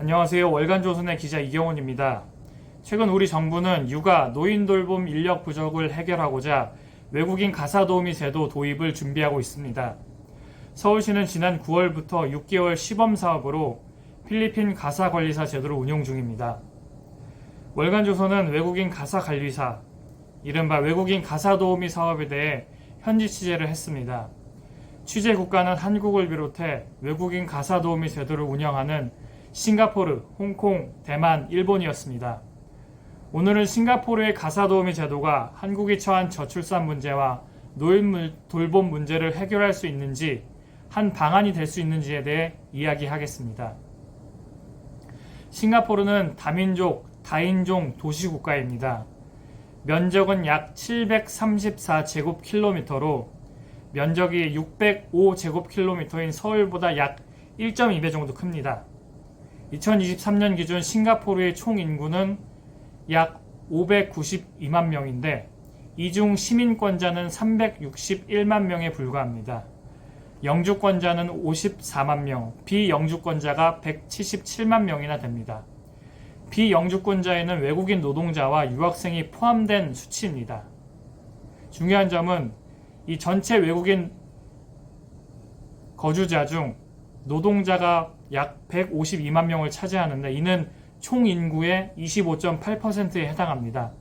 안녕하세요. 월간조선의 기자 이경훈입니다. 최근 우리 정부는 육아, 노인 돌봄 인력 부족을 해결하고자 외국인 가사도우미 제도 도입을 준비하고 있습니다. 서울시는 지난 9월부터 6개월 시범 사업으로 필리핀 가사관리사 제도를 운영 중입니다. 월간조선은 외국인 가사관리사, 이른바 외국인 가사도우미 사업에 대해 현지 취재를 했습니다. 취재 국가는 한국을 비롯해 외국인 가사도우미 제도를 운영하는 싱가포르, 홍콩, 대만, 일본이었습니다. 오늘은 싱가포르의 가사도우미 제도가 한국이 처한 저출산 문제와 노인 돌봄 문제를 해결할 수 있는지, 한 방안이 될 수 있는지에 대해 이야기하겠습니다. 싱가포르는 다민족, 다인종 도시국가입니다. 면적은 약 734제곱킬로미터로 면적이 605제곱킬로미터인 서울보다 약 1.2배 정도 큽니다. 2023년 기준 싱가포르의 총 인구는 약 592만 명인데 이 중 시민권자는 361만 명에 불과합니다. 영주권자는 54만 명, 비영주권자가 177만 명이나 됩니다. 비영주권자에는 외국인 노동자와 유학생이 포함된 수치입니다. 중요한 점은 이 전체 외국인 거주자 중 노동자가 약 152만 명을 차지하는데 이는 총 인구의 25.8%에 해당합니다.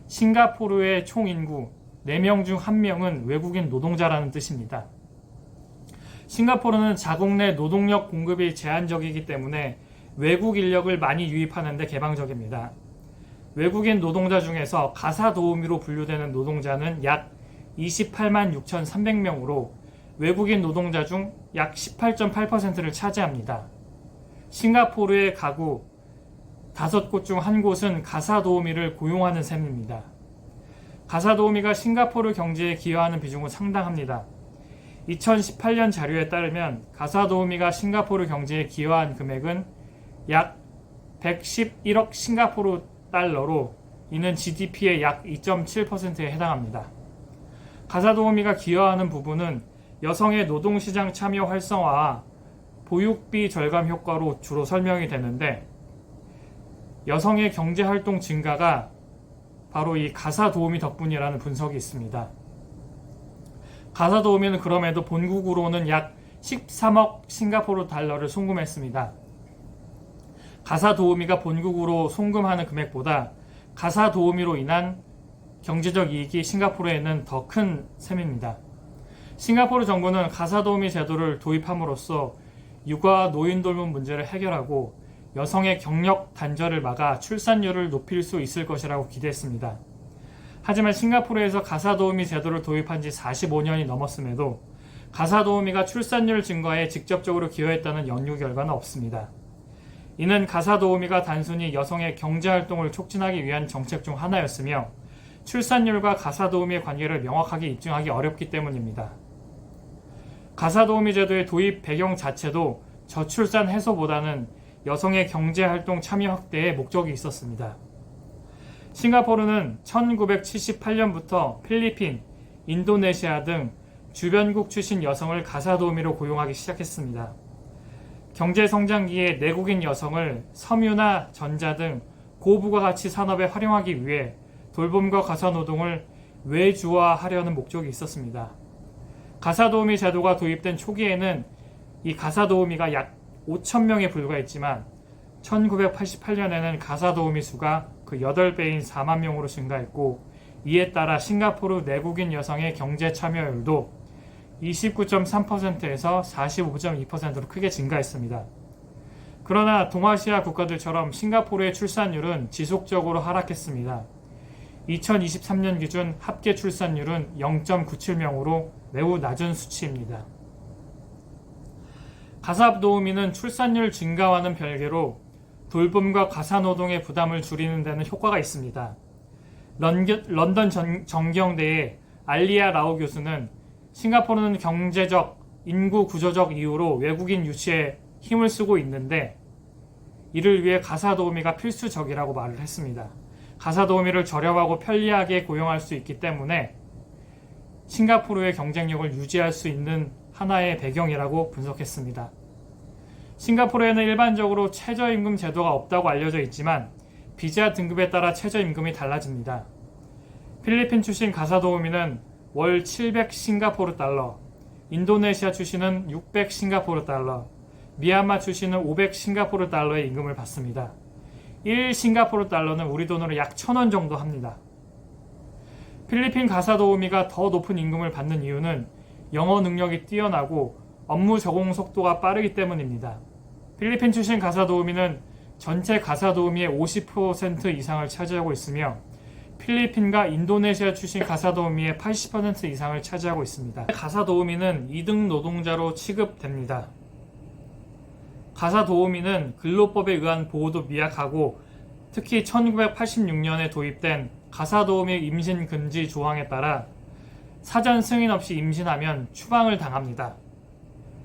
싱가포르의 총 인구 4명 중 1명은 외국인 노동자라는 뜻입니다. 싱가포르는 자국 내 노동력 공급이 제한적이기 때문에 외국 인력을 많이 유입하는 데 개방적입니다. 외국인 노동자 중에서 가사도우미로 분류되는 노동자는 약 28만 6,300명으로 외국인 노동자 중 약 18.8%를 차지합니다. 싱가포르의 가구 5곳 중 1곳은 가사도우미를 고용하는 셈입니다. 가사도우미가 싱가포르 경제에 기여하는 비중은 상당합니다. 2018년 자료에 따르면 가사도우미가 싱가포르 경제에 기여한 금액은 약 111억 싱가포르 달러로 이는 GDP의 약 2.7%에 해당합니다. 가사도우미가 기여하는 부분은 여성의 노동시장 참여 활성화와 보육비 절감 효과로 주로 설명이 되는데 여성의 경제활동 증가가 바로 이 가사도우미 덕분이라는 분석이 있습니다. 가사도우미는 그럼에도 본국으로는 약 13억 싱가포르 달러를 송금했습니다. 가사도우미가 본국으로 송금하는 금액보다 가사도우미로 인한 경제적 이익이 싱가포르에는 더 큰 셈입니다. 싱가포르 정부는 가사도우미 제도를 도입함으로써 육아 노인 돌봄 문제를 해결하고 여성의 경력 단절을 막아 출산율을 높일 수 있을 것이라고 기대했습니다. 하지만 싱가포르에서 가사도우미 제도를 도입한 지 45년이 넘었음에도 가사도우미가 출산율 증가에 직접적으로 기여했다는 연구 결과는 없습니다. 이는 가사도우미가 단순히 여성의 경제활동을 촉진하기 위한 정책 중 하나였으며 출산율과 가사도우미의 관계를 명확하게 입증하기 어렵기 때문입니다. 가사도우미 제도의 도입 배경 자체도 저출산 해소보다는 여성의 경제활동 참여 확대에 목적이 있었습니다. 싱가포르는 1978년부터 필리핀, 인도네시아 등 주변국 출신 여성을 가사도우미로 고용하기 시작했습니다. 경제성장기에 내국인 여성을 섬유나 전자 등 고부가가치 산업에 활용하기 위해 돌봄과 가사노동을 외주화하려는 목적이 있었습니다. 가사도우미 제도가 도입된 초기에는 이 가사도우미가 약 5,000명에 불과했지만 1988년에는 가사도우미 수가 그 8배인 4만 명으로 증가했고 이에 따라 싱가포르 내국인 여성의 경제 참여율도 29.3%에서 45.2%로 크게 증가했습니다. 그러나 동아시아 국가들처럼 싱가포르의 출산율은 지속적으로 하락했습니다. 2023년 기준 합계 출산율은 0.97명으로 매우 낮은 수치입니다. 가사도우미는 출산율 증가와는 별개로 돌봄과 가사노동의 부담을 줄이는 데는 효과가 있습니다. 런던 정경대의 알리아 라오 교수는 싱가포르는 경제적, 인구 구조적 이유로 외국인 유치에 힘을 쓰고 있는데 이를 위해 가사도우미가 필수적이라고 말을 했습니다. 가사도우미를 저렴하고 편리하게 고용할 수 있기 때문에 싱가포르의 경쟁력을 유지할 수 있는 하나의 배경이라고 분석했습니다. 싱가포르에는 일반적으로 최저임금 제도가 없다고 알려져 있지만 비자 등급에 따라 최저임금이 달라집니다. 필리핀 출신 가사도우미는 월 700 싱가포르 달러, 인도네시아 출신은 600 싱가포르 달러, 미얀마 출신은 500 싱가포르 달러의 임금을 받습니다. 1 싱가포르 달러는 우리 돈으로 약 1,000원 정도 합니다. 필리핀 가사도우미가 더 높은 임금을 받는 이유는 영어 능력이 뛰어나고 업무 적응 속도가 빠르기 때문입니다. 필리핀 출신 가사도우미는 전체 가사도우미의 50% 이상을 차지하고 있으며 필리핀과 인도네시아 출신 가사도우미의 80% 이상을 차지하고 있습니다. 가사도우미는 2등 노동자로 취급됩니다. 가사도우미는 근로법에 의한 보호도 미약하고 특히 1986년에 도입된 가사도우미 임신 금지 조항에 따라 사전 승인 없이 임신하면 추방을 당합니다.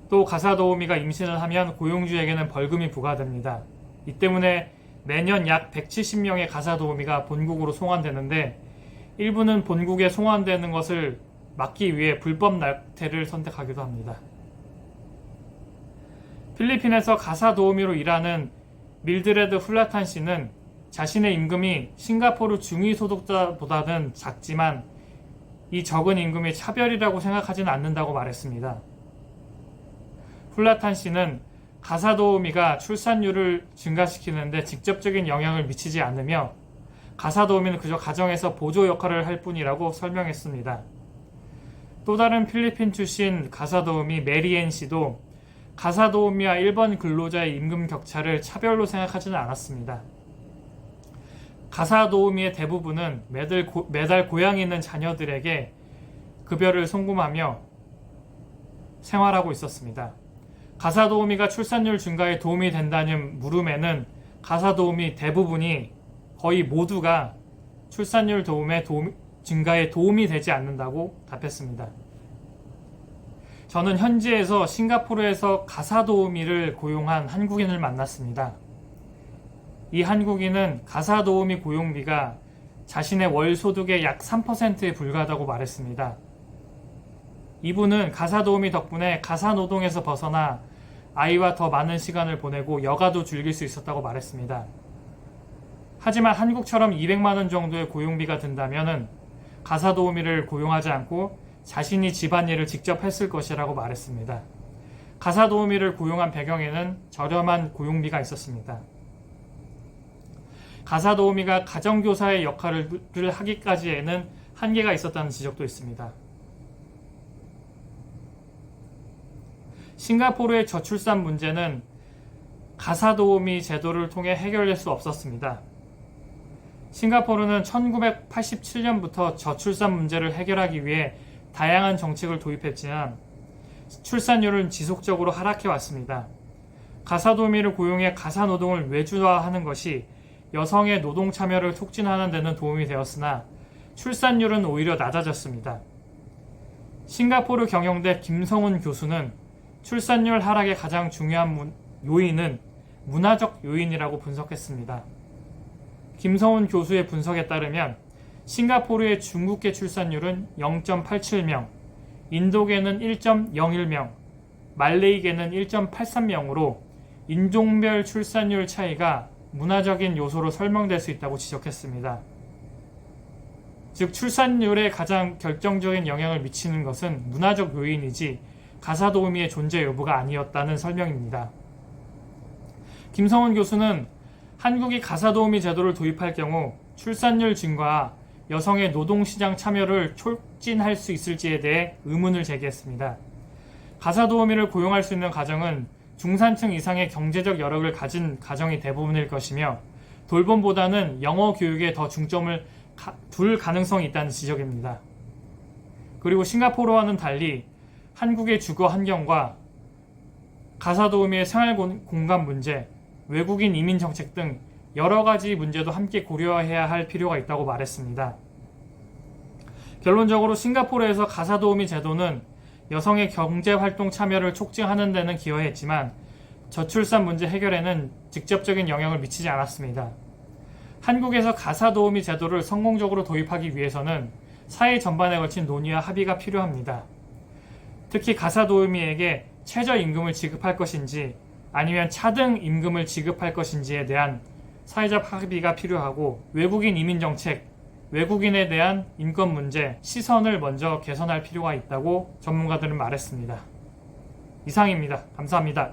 또 가사도우미가 임신을 하면 고용주에게는 벌금이 부과됩니다. 이 때문에 매년 약 170명의 가사도우미가 본국으로 송환되는데 일부는 본국에 송환되는 것을 막기 위해 불법 낙태를 선택하기도 합니다. 필리핀에서 가사도우미로 일하는 밀드레드 훌라탄 씨는 자신의 임금이 싱가포르 중위소득자보다는 작지만 이 적은 임금이 차별이라고 생각하지는 않는다고 말했습니다. 훌라탄 씨는 가사도우미가 출산율을 증가시키는데 직접적인 영향을 미치지 않으며 가사도우미는 그저 가정에서 보조 역할을 할 뿐이라고 설명했습니다. 또 다른 필리핀 출신 가사도우미 메리앤 씨도 가사도우미와 일본 근로자의 임금 격차를 차별로 생각하지는 않았습니다. 가사도우미의 대부분은 매달 고향에 있는 자녀들에게 급여를 송금하며 생활하고 있었습니다. 가사도우미가 출산율 증가에 도움이 된다는 물음에는 가사도우미 대부분이 거의 모두가 출산율 증가에 도움이 되지 않는다고 답했습니다. 저는 현지에서 싱가포르에서 가사도우미를 고용한 한국인을 만났습니다. 이 한국인은 가사도우미 고용비가 자신의 월 소득의 약 3%에 불과하다고 말했습니다. 이분은 가사도우미 덕분에 가사노동에서 벗어나 아이와 더 많은 시간을 보내고 여가도 즐길 수 있었다고 말했습니다. 하지만 한국처럼 200만 원 정도의 고용비가 든다면 가사도우미를 고용하지 않고 자신이 집안일을 직접 했을 것이라고 말했습니다. 가사도우미를 고용한 배경에는 저렴한 고용비가 있었습니다. 가사도우미가 가정교사의 역할을 하기까지에는 한계가 있었다는 지적도 있습니다. 싱가포르의 저출산 문제는 가사도우미 제도를 통해 해결될 수 없었습니다. 싱가포르는 1987년부터 저출산 문제를 해결하기 위해 다양한 정책을 도입했지만 출산율은 지속적으로 하락해 왔습니다. 가사도우미를 고용해 가사노동을 외주화하는 것이 여성의 노동 참여를 촉진하는 데는 도움이 되었으나 출산율은 오히려 낮아졌습니다. 싱가포르 경영대 김성훈 교수는 출산율 하락의 가장 중요한 요인은 문화적 요인이라고 분석했습니다. 김성훈 교수의 분석에 따르면 싱가포르의 중국계 출산율은 0.87명, 인도계는 1.01명, 말레이계는 1.83명으로 인종별 출산율 차이가 문화적인 요소로 설명될 수 있다고 지적했습니다. 즉 출산율에 가장 결정적인 영향을 미치는 것은 문화적 요인이지 가사도우미의 존재 여부가 아니었다는 설명입니다. 김성훈 교수는 한국이 가사도우미 제도를 도입할 경우 출산율 증가와 여성의 노동시장 참여를 촉진할 수 있을지에 대해 의문을 제기했습니다. 가사도우미를 고용할 수 있는 가정은 중산층 이상의 경제적 여력을 가진 가정이 대부분일 것이며 돌봄보다는 영어 교육에 더 중점을 둘 가능성이 있다는 지적입니다. 그리고 싱가포르와는 달리 한국의 주거 환경과 가사도우미의 생활 공간 문제, 외국인 이민 정책 등 여러 가지 문제도 함께 고려해야 할 필요가 있다고 말했습니다. 결론적으로 싱가포르에서 가사도우미 제도는 여성의 경제활동 참여를 촉진하는 데는 기여했지만 저출산 문제 해결에는 직접적인 영향을 미치지 않았습니다. 한국에서 가사도우미 제도를 성공적으로 도입하기 위해서는 사회 전반에 걸친 논의와 합의가 필요합니다. 특히 가사도우미에게 최저임금을 지급할 것인지 아니면 차등 임금을 지급할 것인지에 대한 사회적 합의가 필요하고 외국인 이민 정책, 외국인에 대한 인권 문제, 시선을 먼저 개선할 필요가 있다고 전문가들은 말했습니다. 이상입니다. 감사합니다.